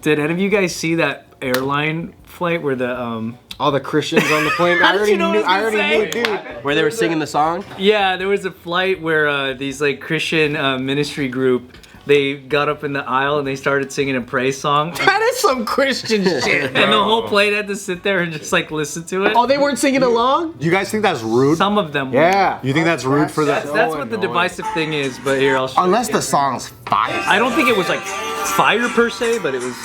Did any of you guys see that airline flight where the all the Christians on the plane? I already knew, dude. Where they were singing the song? Yeah, there was a flight where these like Christian ministry group, they got up in the aisle and they started singing a praise song. That is some Christian shit. And the whole plane had to sit there and just like listen to it. Oh, they weren't singing along? You guys think that's rude? Some of them were. Yeah. You think that's rude for that? That's what the divisive thing is, but here I'll show Unless you. the song's fire. I don't think it was like fire per se, but it was.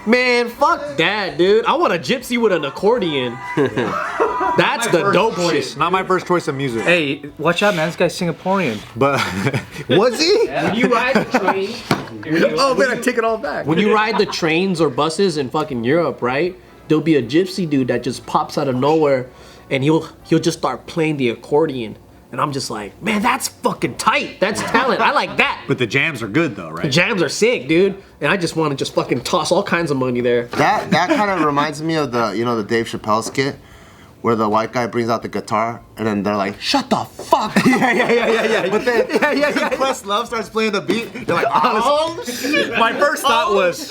Man, fuck that, dude. I want a gypsy with an accordion. That's the dope shit. Not my first choice of music. Hey, watch out, man! This guy's Singaporean. But was he? When you ride the train, Oh man, I take it all back. when you ride the trains or buses in fucking Europe, right? There'll be a gypsy dude that just pops out of nowhere, and he'll just start playing the accordion, and I'm just like, man, that's fucking tight. That's talent. I like that. But the jams are good though, The right? jams are sick, dude, and I just want to just fucking toss all kinds of money there. That kind of reminds me of the Dave Chappelle skit where the white guy brings out the guitar and then they're like, shut the fuck up. yeah. But then Questlove starts playing the beat. They're like, oh shit. My first thought was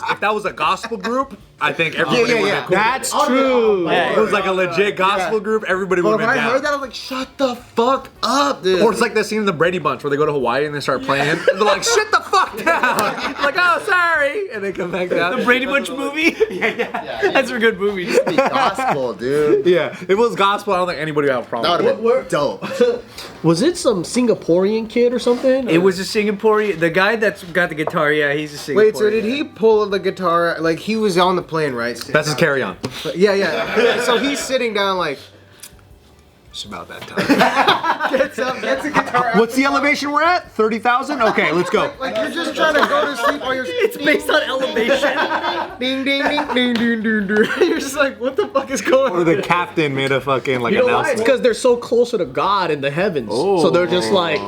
if that was a gospel group, I think everybody would have been cool. That's true. If it was like a legit gospel group, everybody would But have if been I down. heard that, I'm like, shut the fuck up, dude. Or it's like that scene in the Brady Bunch where they go to Hawaii and they start playing. And they're like, shut the fuck down. Like, oh, sorry. And they come back down. The Brady Bunch movie? yeah. That's a good movie. gospel, dude. Yeah, if it was gospel, I don't think anybody would have a problem. That would have been dope. Was it some Singaporean kid or something? It was a Singaporean. The guy that's got the guitar, yeah, he's a Singaporean. Wait, so did he pull the guitar? Like he was on the plane, right? That's his carry on. Yeah. So he's sitting down like. It's about that time. Gets up, gets a guitar out. What's the elevation we're at? 30,000? Okay, let's go. Like you're just trying to go to sleep while you're. It's based on elevation. Ding ding ding ding ding ding ding. You're just like, what the fuck is going Or on? the captain made a fucking like You know why? It's announcement. because they're so closer to God in the heavens. So they're just like,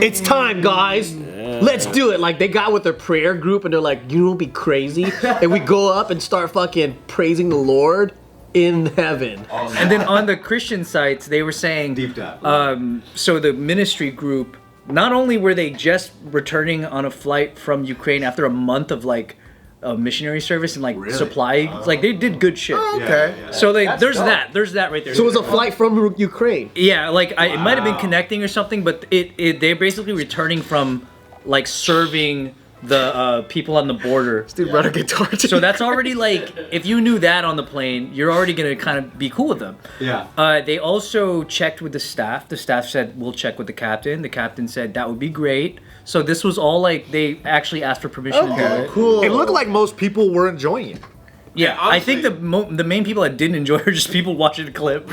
it's time, guys. Let's do it. Like they got with their prayer group and they're like, you don't be crazy. And we go up and start fucking praising the Lord in heaven. And then on the Christian sites, they were saying, Deep dive. so the ministry group, not only were they just returning on a flight from Ukraine after a month of like missionary service and like supply, like they did good shit. Okay. So there's that right there. So it was a flight from Ukraine. Yeah, like it might have been connecting or something, but they're basically returning from like serving the people on the border. Dude brought a guitar too. So that's already like, if you knew that on the plane, you're already gonna kind of be cool with them. Yeah. They also checked with the staff. The staff said, we'll check with the captain. The captain said, that would be great. So this was all like, they actually asked for permission to do it. cool. It looked like most people were enjoying it. Yeah, I think the main people that didn't enjoy it are just people watching the clip.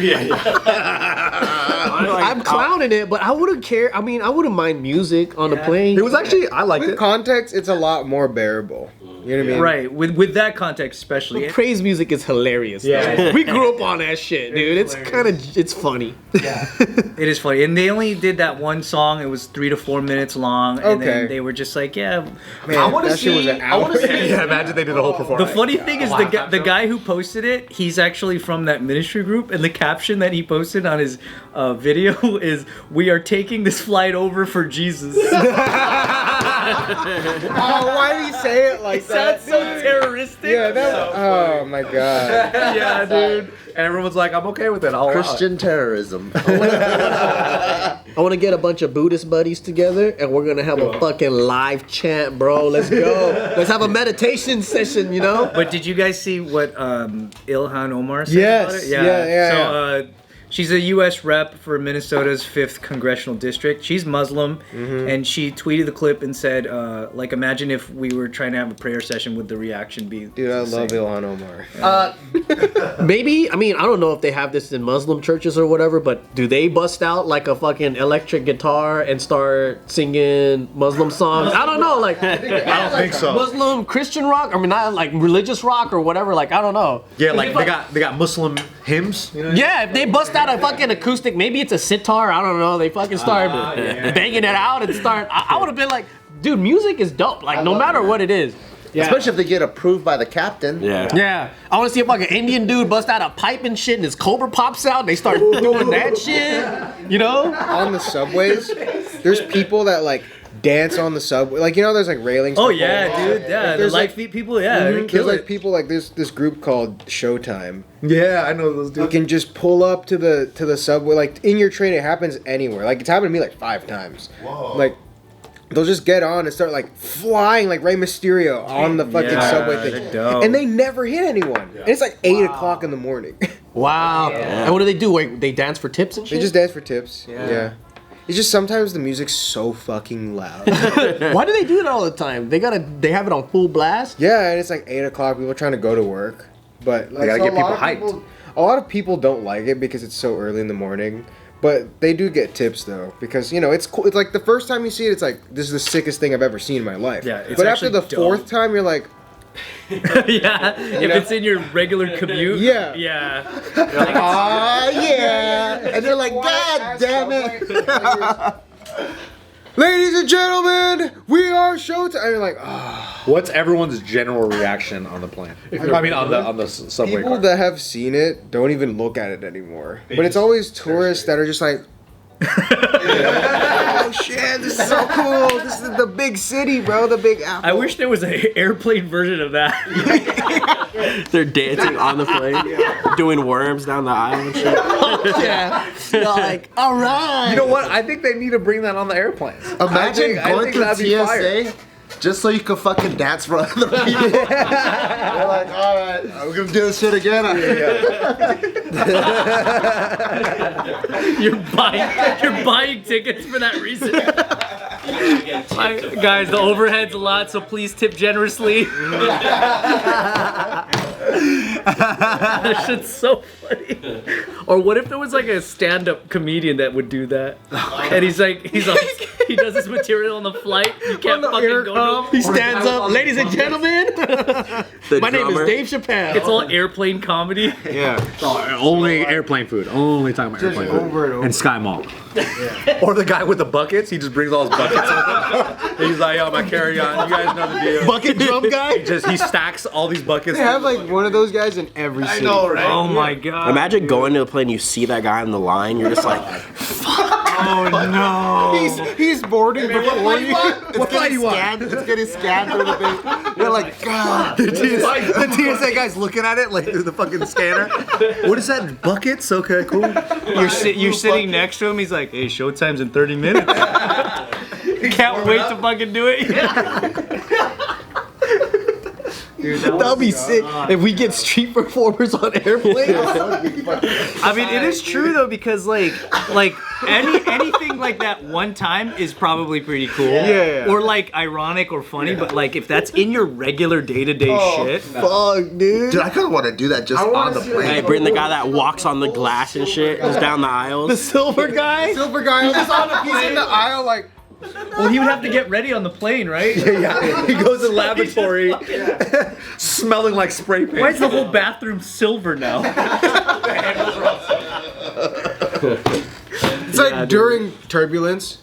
I'm clowning it, but I wouldn't care. I mean, I wouldn't mind music on the plane. It was actually, I liked With it. context, it's a lot more bearable. You know what I mean? Right, with that context especially. Praise music is hilarious. Yeah. We grew up on that shit, dude. It's funny. It is funny, and they only did that one song. It was 3 to 4 minutes long, and Okay. then they were just like, "Yeah." Man, wanna that shit was see- an I wanna hour. see- Yeah, imagine they did the whole The performance. funny thing is the guy who posted it, he's actually from that ministry group, and the caption that he posted on his video is, "We are taking this flight over for Jesus." Oh, why did he say it like that? Sounds so terroristic. Yeah, that. Oh my god. Yeah, dude. And everyone's like, I'm okay with it. I'll allow it. Christian terrorism. I want to get a bunch of Buddhist buddies together, and we're gonna have a fucking live chant, bro. Let's go. Let's have a meditation session, you know? But did you guys see what Ilhan Omar said Yes. about it? Yeah. So she's a U.S. rep for Minnesota's 5th congressional district. She's Muslim, and she tweeted the clip and said, like, imagine if we were trying to have a prayer session, would the reaction be Dude, I the love same? Ilhan Omar. Maybe, I mean, I don't know if they have this in Muslim churches or whatever, but do they bust out like a fucking electric guitar and start singing Muslim songs? I don't know, like, I don't think so. Muslim Christian rock? I mean, not like religious rock or whatever, like, I don't know. Yeah, like they got Muslim hymns. You know? Yeah, if they bust out a fucking acoustic, maybe it's a sitar, I don't know, they fucking start banging it out and start, I would have been like, dude, music is dope, like, no matter what it is. Yeah. Especially if they get approved by the captain. Yeah. Yeah, I want to see a fucking Indian dude bust out a pipe and shit, and his cobra pops out, and they start doing that shit. You know? On the subways, there's people that like dance on the subway. Like, you know, there's like railings. Oh to yeah, hold on. dude. Yeah, the There's light like, feet people. Yeah, they there's kill like it. people like this group called Showtime. Yeah, I know those You dudes. can just pull up to the subway, like in your train. It happens anywhere. Like it's happened to me like 5 times. Whoa. Like they'll just get on and start like flying like Rey Mysterio on the fucking Yeah, subway they're thing, dope. and they never hit anyone. And it's like 8 o'clock in the morning. Wow. And what do they do? Wait, they dance for tips and They shit? just dance for tips. Yeah. It's just sometimes the music's so fucking loud. Why do they do that all the time? They have it on full blast? Yeah, and it's like 8 o'clock. People are trying to go to work, but like, gotta so get a lot people of hyped. A lot of people don't like it because it's so early in the morning. But they do get tips though, because you know it's cool. It's like the first time you see it, it's like this is the sickest thing I've ever seen in my life. Yeah, it's but after actually the 4th time, you're like, Yeah, if it's in your regular commute. Yeah. Yeah. Ah, yeah. And they're like, God damn it. ladies and gentlemen, we are Showtime. And you're like, oh. What's everyone's general reaction on the plane? I mean, on the subway People car. that have seen it don't even look at it anymore. But it's always tourists that are just like, oh shit, this is so cool. This is the big city, bro. The big apple. I wish there was an airplane version of that. They're dancing on the plane, doing worms down the aisle and shit. Yeah. They're like, all right. You know what? I think they need to bring that on the airplanes. Imagine I going think through that'd be fire. TSA just so you can fucking dance for other people. You're like, all right, we're gonna do this shit again. You're buying tickets for that reason. Guys, the overhead's a lot, so please tip generously. That shit's so funny. Or what if there was like a stand-up comedian that would do that? And he does his material on the flight. You can't fucking go to. He stands up, ladies and gentlemen. The My name is drummer. Dave Chappelle. It's all airplane comedy. Yeah. Only airplane food. Only talking about airplane food. over and over. And SkyMall. Or the guy with the buckets. He just brings all his buckets with him. He's like, yo, my carry-on. You guys know the deal. Bucket drum guy. He stacks all these buckets. They have like one of those guys in every city. right? Oh my god. Imagine going to a plane, you see that guy on the line, you're just like, Oh no. He's boarding before you. What flight you want? It's getting scanned through the thing. You're like, God. The TSA guy's looking at it like through the fucking scanner. What is that? Buckets? Okay, cool. You're sitting next to him. He's like, "Hey, showtime's in 30 minutes." Can't wait to fucking do it. Dude, That'll be sick if we get street performers on airplanes. I mean, it is true though, because like anything like that one time is probably pretty cool. Yeah. Or like ironic or funny, but like if that's in your regular day-to-day shit. Fuck, dude. Dude, I kind of want to do that just on the plane. hey, bring the guy that walks on the glass and shit, goes down the The aisles. silver guy. Silver guy, he's in the aisle like. Well, he would have to get ready on the plane, right? Yeah, he goes in laboratory, smelling like spray paint. Why is the whole bathroom silver now? It's like during turbulence.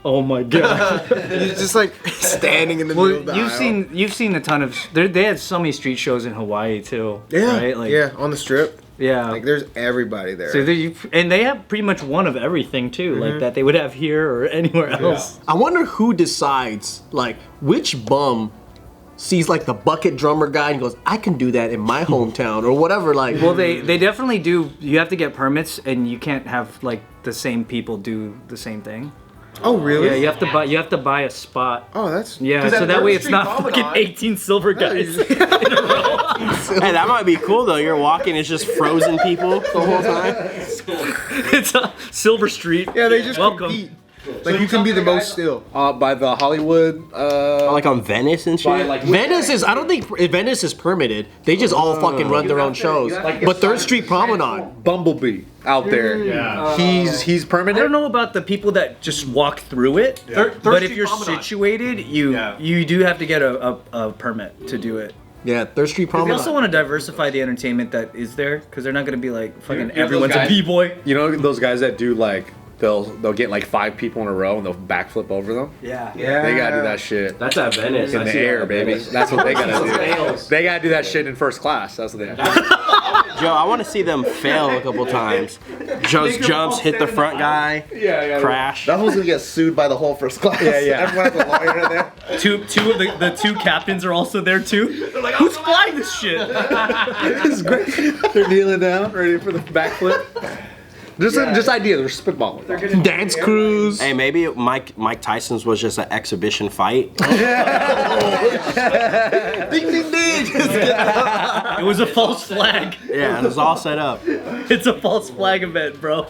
Oh my god. He's just like standing in the middle of the Well, aisle. you've seen a ton of. They had so many street shows in Hawaii too. Yeah, Right? Like, yeah, on the strip. Yeah. Like there's everybody there. So and they have pretty much one of everything too, like that they would have here or anywhere else. I wonder who decides, like, which bum sees like the bucket drummer guy and goes, I can do that in my hometown or whatever. Like, Well, they definitely do. You have to get permits, and you can't have like the same people do the same thing. oh really? Yeah, you have to buy a spot. Oh, that's. Yeah, so that way it's not fucking 18 silver guys in a row. Hey, that might be cool though. You're walking, it's just frozen people the whole time. It's a Silver Street. Yeah, they just Welcome. compete. Like you can be the most still. By the Hollywood. Like on Venice and shit. Venice is, I don't think Venice is permitted. They just all fucking run their own shows. But 3rd Street Promenade. Bumblebee out there. Yeah. He's I permanent. don't know about the people that just walk through it, but if you're situated, you do have to get a permit to do it. Yeah, 3rd Street They Promenade. also want to diversify the entertainment that is there, because they're not going to be like fucking everyone's a b-boy. You know those guys that do like they'll get like 5 people in a row and they'll backflip over them. Yeah. They gotta do that shit That's at Venice. in I the see air, that at baby. Venice. That's what they gotta do. Fails. They gotta do that shit in first class. That's what they have to do. Joe, I want to see them fail a couple times. Joe jumps, hit the front guy, crash. That one's gonna get sued by the whole first class. Yeah. Everyone has a lawyer in there. Two of the 2 captains are also there too. They're like, who's flying this shit? It's great. They're kneeling down, ready for the backflip. Just ideas. They're spitballing. Dance cruise. Hey, maybe Mike Tyson's was just an exhibition fight. Ding ding ding. It was a false flag. Yeah, it was all set up. It's a false flag event, bro.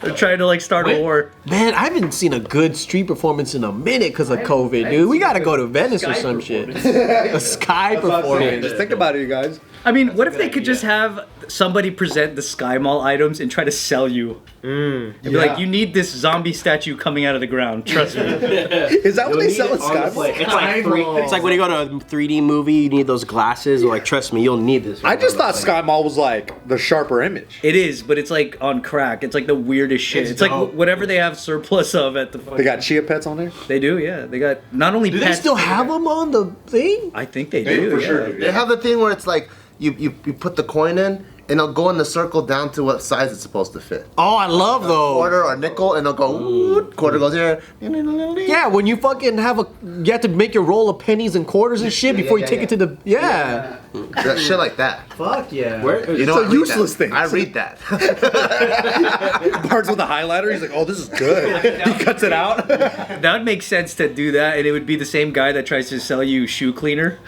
They're trying to like start a war. Man, I haven't seen a good street performance in a minute because of COVID, dude. We gotta go to Venice or some shit. A sky performance. Just think about it, you guys. I mean, what if they could just have somebody present the SkyMall items and try to sell you? And be like, you need this zombie statue coming out of the ground. Trust me. Is that what they sell at SkyMall? It's like when you go to a 3D movie, you need those glasses. Like, trust me, you'll need this. I just thought SkyMall was like the sharper image. It is, but it's like on crack. It's like the weirdest shit. It's like whatever they have surplus of at the. They got chia pets on there? They do, yeah. They got not only. Do they still have them on the thing? I think they do. for yeah. sure. They have the thing where it's like you put the coin in and it'll go in the circle down to what size it's supposed to fit. Oh, I love those. Quarter or nickel, and they'll go. Ooh, quarter goes here. Yeah, when you fucking you have to make your roll of pennies and quarters and shit before you take it to the. Yeah. That shit like that. Fuck yeah. You know, It's a useless thing. I read that. Bart's with a highlighter. He's like, oh, this is good. He cuts it out. That would make sense to do that, and it would be the same guy that tries to sell you shoe cleaner.